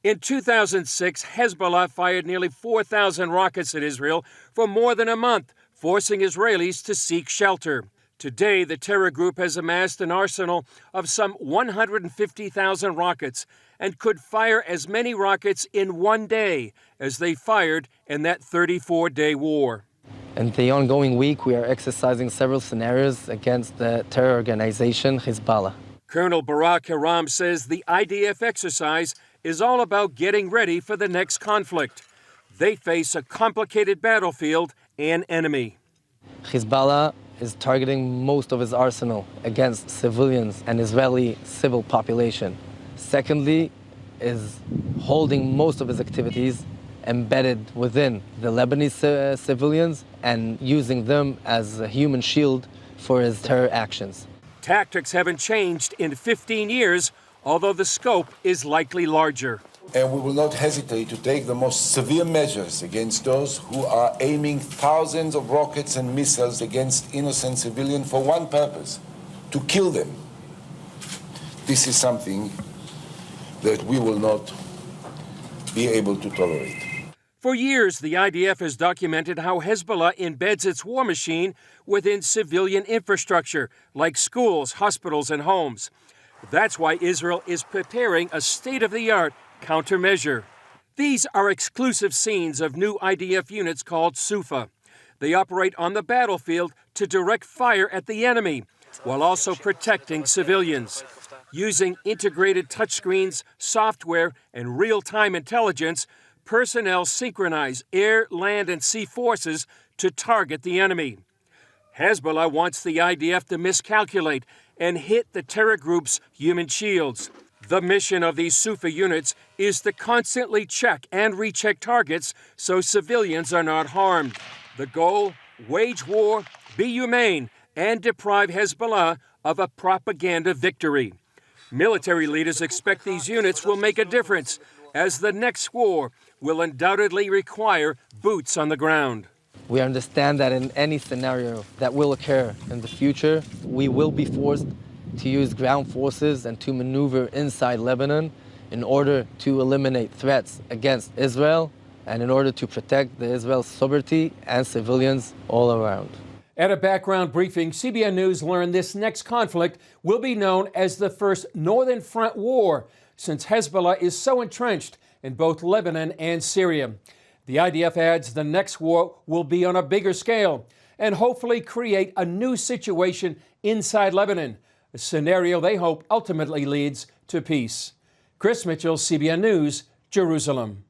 In 2006, Hezbollah fired nearly 4,000 rockets at Israel for more than a month, forcing Israelis to seek shelter. Today, the terror group has amassed an arsenal of some 150,000 rockets and could fire as many rockets in one day as they fired in that 34-day war. In the ongoing week, we are exercising several scenarios against the terror organization Hezbollah. Colonel Barak Hiram says the IDF exercise is all about getting ready for the next conflict. They face a complicated battlefield and enemy. Hezbollah is targeting most of its arsenal against civilians and Israeli civil population. Secondly, is holding most of its activities embedded within the Lebanese civilians and using them as a human shield for his terror actions. Tactics haven't changed in 15 years, although the scope is likely larger. And we will not hesitate to take the most severe measures against those who are aiming thousands of rockets and missiles against innocent civilians for one purpose: to kill them. This is something that we will not be able to tolerate. For years, the IDF has documented how Hezbollah embeds its war machine within civilian infrastructure, like schools, hospitals, and homes. That's why Israel is preparing a state-of-the-art countermeasure. These are exclusive scenes of new IDF units called Sufa. They operate on the battlefield to direct fire at the enemy, while also protecting civilians. Using integrated touchscreens, software, and real-time intelligence, personnel synchronize air, land, and sea forces to target the enemy. Hezbollah wants the IDF to miscalculate and hit the terror group's human shields. The mission of these Sufa units is to constantly check and recheck targets so civilians are not harmed. The goal: wage war, be humane, and deprive Hezbollah of a propaganda victory. Military leaders expect these units will make a difference, as the next war will undoubtedly require boots on the ground. We understand that in any scenario that will occur in the future, we will be forced to use ground forces and to maneuver inside Lebanon in order to eliminate threats against Israel and in order to protect the Israel's sovereignty and civilians all around. At a background briefing, CBN News learned this next conflict will be known as the First Northern Front War, since Hezbollah is so entrenched in both Lebanon and Syria. The IDF adds the next war will be on a bigger scale and hopefully create a new situation inside Lebanon, a scenario they hope ultimately leads to peace. Chris Mitchell, CBN News, Jerusalem.